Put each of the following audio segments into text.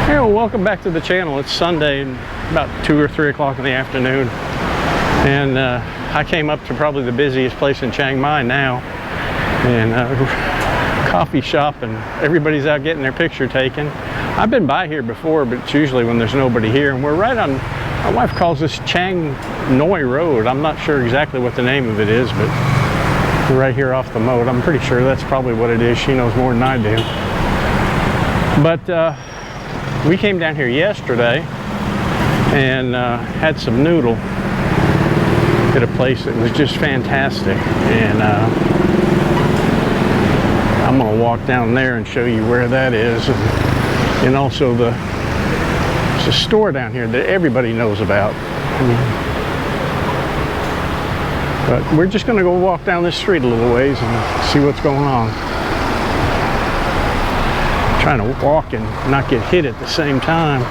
Hey, well, welcome back to the channel. It's Sunday, about 2 or 3 o'clock in the afternoon, and I came up to probably the busiest place in Chiang Mai now, and coffee shop, and everybody's out getting their picture taken. I've been by here before, but it's usually when there's nobody here, and we're right on, my wife calls this Chiang Noi Road. I'm not sure exactly what the name of it is, but we're right here off the moat. I'm pretty sure that's probably what it is. She knows more than I do. But we came down here yesterday and had some noodle at a place that was just fantastic, and I'm gonna walk down there and show you where that is, and also there's a store down here that everybody knows about. But we're just gonna go walk down this street a little ways and see what's going on. Trying to walk and not get hit at the same time.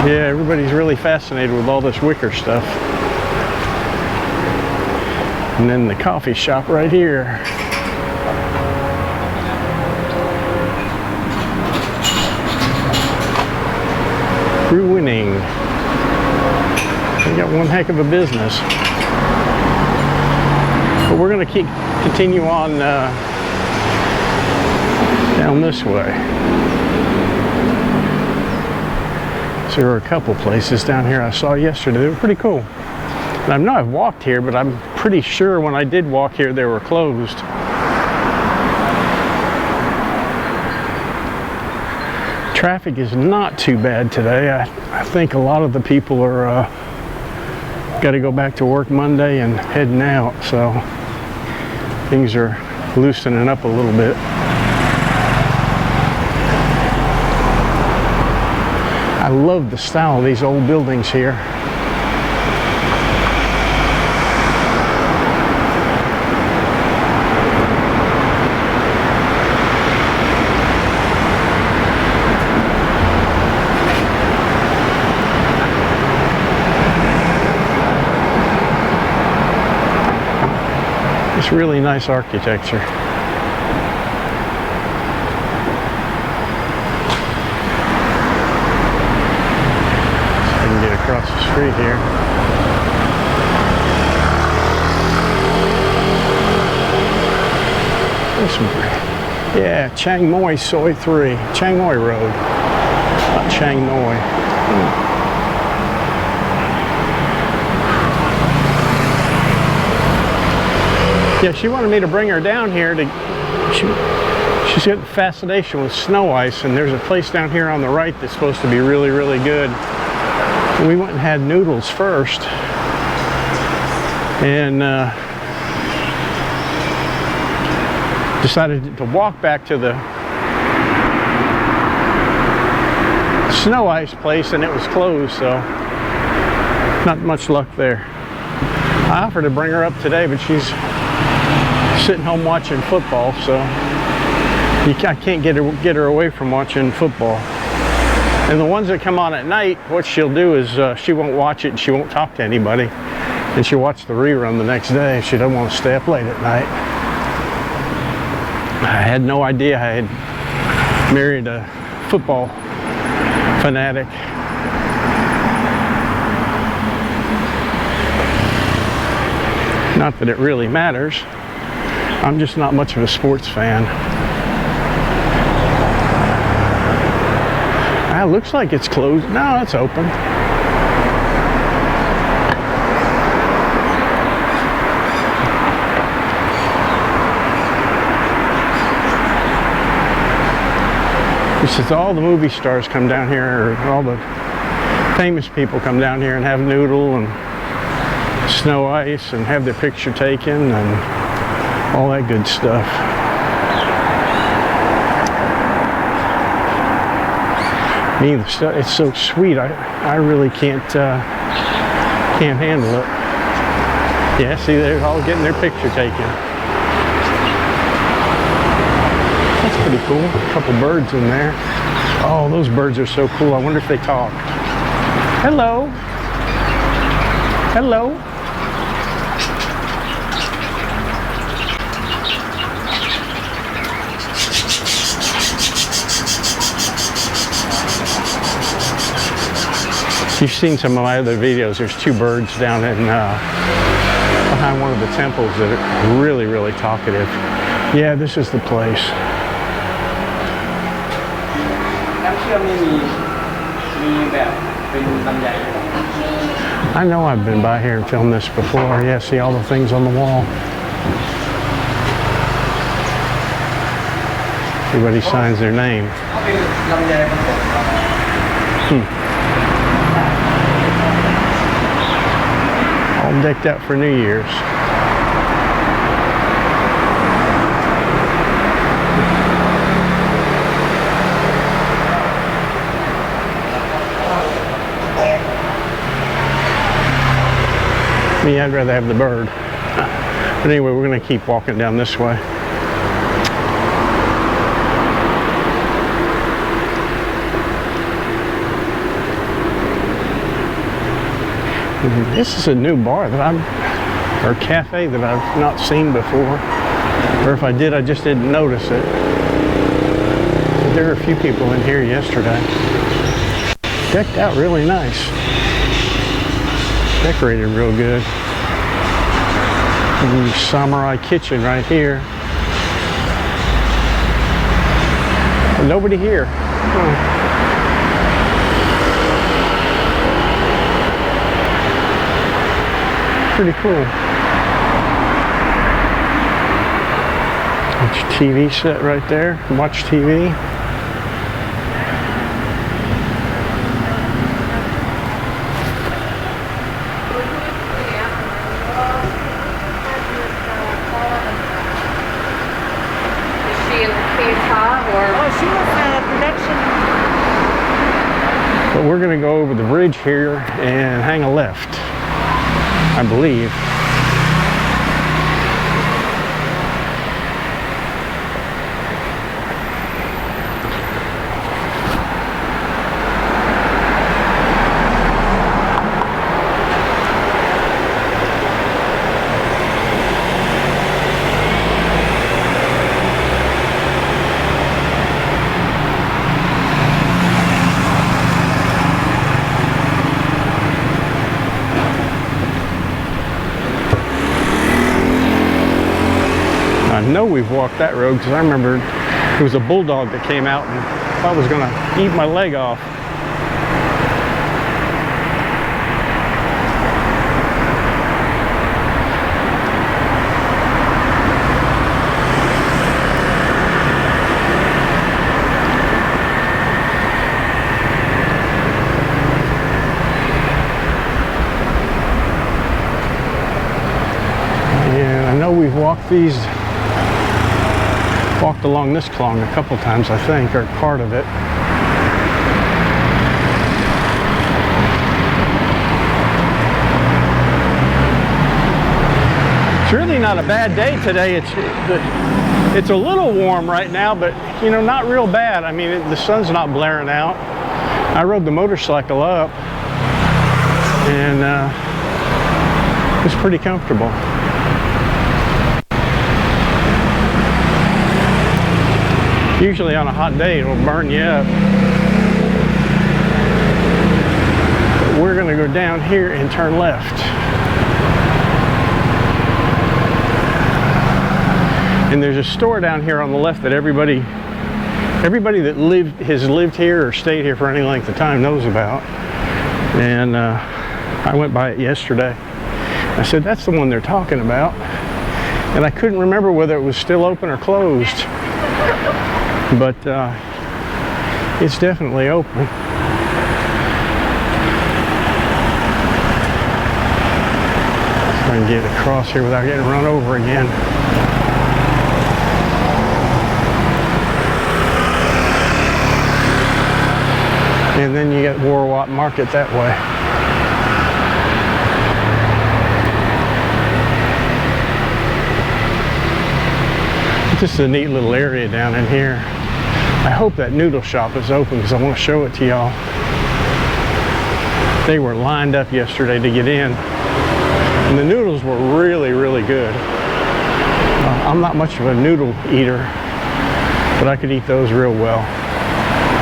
Yeah, everybody's really fascinated with all this wicker stuff. And then the coffee shop right here. Ruining. They got one heck of a business. But we're going to continue on down this way. So there were a couple places down here I saw yesterday. They were pretty cool. And I know I've walked here, but I'm pretty sure when I did walk here, they were closed. Traffic is not too bad today. I think a lot of the people are got to go back to work Monday and heading out, so things are loosening up a little bit. I love the style of these old buildings here. It's really nice architecture. Across the street here. This one. Yeah, Chiang Moi Soi 3. Chiang Moi Road. Not Chiang Noi. Yeah, she wanted me to bring her down here to... She's got fascination with snow ice, and there's a place down here on the right that's supposed to be really, really good. We went and had noodles first, and decided to walk back to the snow ice place, and it was closed, so not much luck there. I offered to bring her up today, but she's sitting home watching football, so I can't get her away from watching football. And the ones that come on at night, what she'll do is she won't watch it and she won't talk to anybody. And she'll watch the rerun the next day if she doesn't want to stay up late at night. I had no idea I had married a football fanatic. Not that it really matters. I'm just not much of a sports fan. It looks like it's closed. No, it's open. This is all the movie stars come down here, or all the famous people come down here and have noodle and snow ice and have their picture taken and all that good stuff. It's so sweet. I really can't handle it. Yeah, see, they're all getting their picture taken. That's pretty cool. A couple birds in there. Oh, those birds are so cool. I wonder if they talk. Hello. Hello. You've seen some of my other videos. There's two birds down in behind one of the temples that are really, really talkative. Yeah, this is the place. I know I've been by here and filmed this before. Yeah, see all the things on the wall. Everybody signs their name. All decked out for New Year's. Me, I'd rather have the bird. But anyway, we're going to keep walking down this way. This is a new bar that or cafe that I've not seen before. Or if I did, I just didn't notice it. But there were a few people in here yesterday. Decked out really nice. Decorated real good. Samurai kitchen right here. But nobody here. Pretty cool. Watch TV set right there. Watch TV. But we're going to go over the bridge here and hang a left, I believe. I know we've walked that road because I remember there was a bulldog that came out and thought I was going to eat my leg off. And I know we've walked along this clong a couple times, I think, or part of it. It's really not a bad day today. It's a little warm right now, but you know, not real bad. I mean, the sun's not blaring out. I rode the motorcycle up, and it's pretty comfortable. Usually on a hot day, it'll burn you up. But we're going to go down here and turn left. And there's a store down here on the left that everybody that has lived here or stayed here for any length of time knows about. And I went by it yesterday. I said, that's the one they're talking about. And I couldn't remember whether it was still open or closed. But it's definitely open. Try and get across here without getting run over again. And then you get Warwatt Market that way. Just a neat little area down in here. I hope that noodle shop is open because I want to show it to y'all. They were lined up yesterday to get in, and the noodles were really, really good. I'm not much of a noodle eater, but I could eat those real well.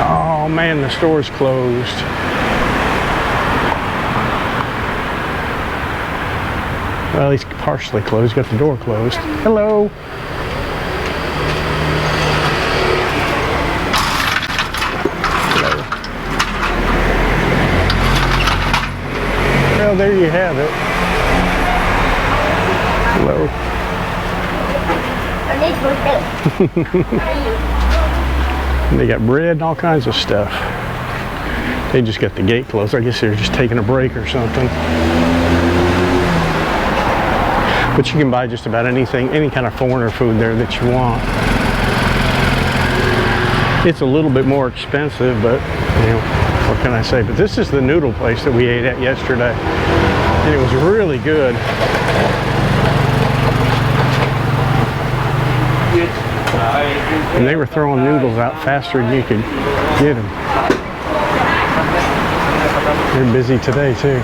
Oh man, the store's closed. Well, he's partially closed, got the door closed. Hello. Well, there you have it. Hello. And they got bread and all kinds of stuff. They just got the gate closed. I guess they're just taking a break or something. But you can buy just about anything, any kind of foreigner food there that you want. It's a little bit more expensive, but you know, what can I say? But this is the noodle place that we ate at yesterday, and it was really good. And they were throwing noodles out faster than you could get them. They're busy today too.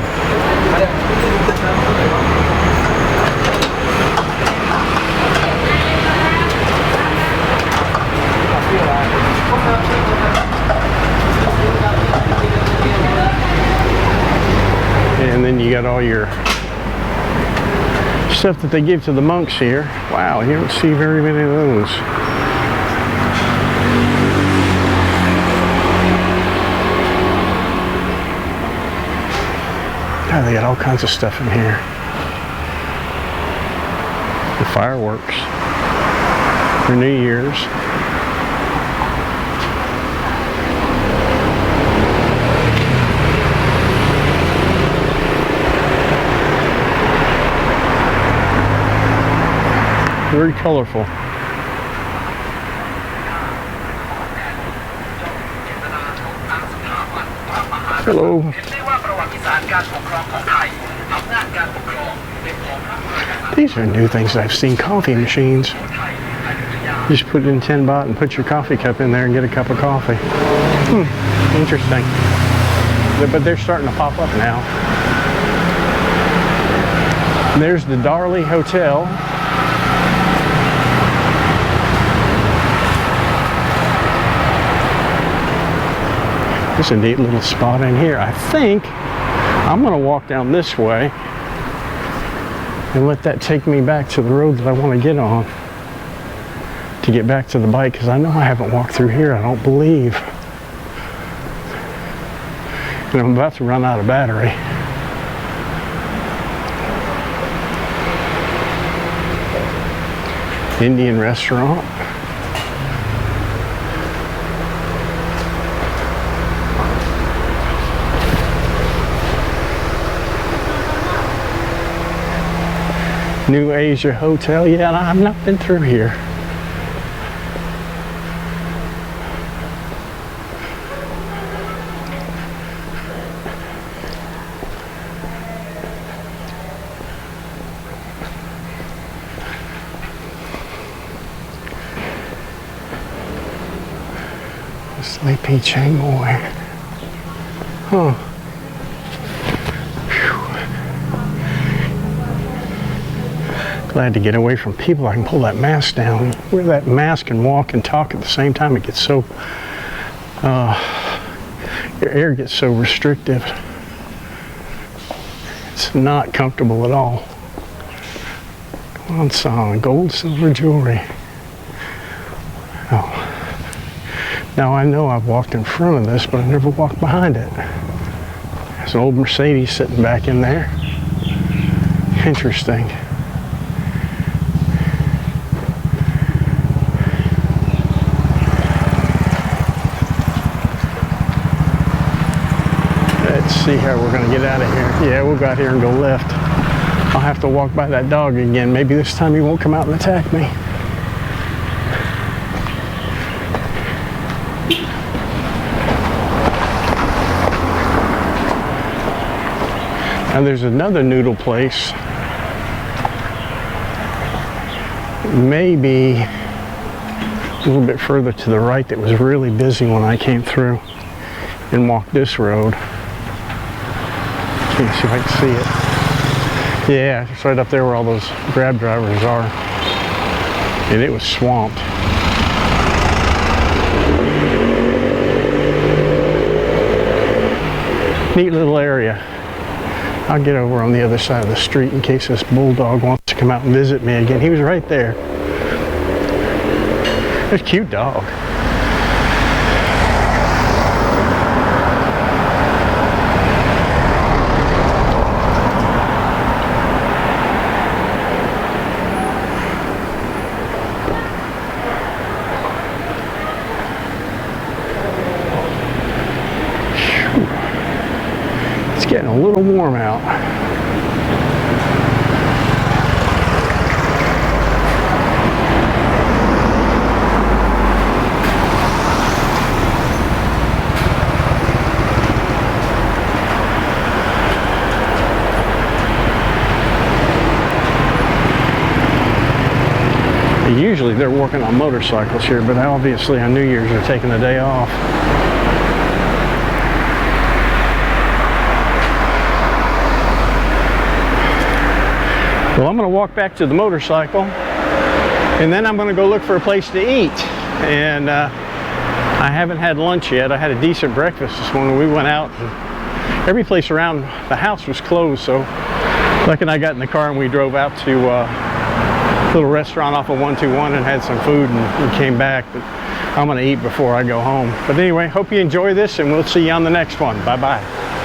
And then you got all your stuff that they give to the monks here. Wow, you don't see very many of those. God, they got all kinds of stuff in here. The fireworks for New Year's. Very colorful. Hello. These are new things I've seen. Coffee machines. You just put it in 10 baht and put your coffee cup in there and get a cup of coffee. Interesting. But they're starting to pop up now. There's the Darley Hotel. There's a neat little spot in here. I think I'm going to walk down this way and let that take me back to the road that I want to get on to get back to the bike, because I know I haven't walked through here, I don't believe. And I'm about to run out of battery. Indian restaurant. New Asia Hotel. Yeah, I've not been through here. Sleepy Chiang Mai. Huh. Glad to get away from people. I can pull that mask down. Wear that mask and walk and talk at the same time. It gets so, your air gets so restrictive. It's not comfortable at all. Gwansan, gold, silver jewelry. Oh. Now I know I've walked in front of this, but I've never walked behind it. There's an old Mercedes sitting back in there. Interesting. Let's see how we're going to get out of here. Yeah, we'll go out here and go left. I'll have to walk by that dog again. Maybe this time he won't come out and attack me. Now there's another noodle place. Maybe a little bit further to the right that was really busy when I came through and walked this road. Can't see if I can see it. Yeah, it's right up there where all those grab drivers are. And it was swamped. Neat little area. I'll get over on the other side of the street in case this bulldog wants to come out and visit me again. He was right there. It's a cute dog. It's getting a little warm out. Usually they're working on motorcycles here, but obviously on New Year's they're taking the day off. Well, I'm going to walk back to the motorcycle, and then I'm going to go look for a place to eat. And I haven't had lunch yet. I had a decent breakfast this morning. We went out, and every place around the house was closed, so Luck and I got in the car and we drove out to a little restaurant off of 121 and had some food and came back. But I'm going to eat before I go home. But anyway, hope you enjoy this, and we'll see you on the next one. Bye-bye.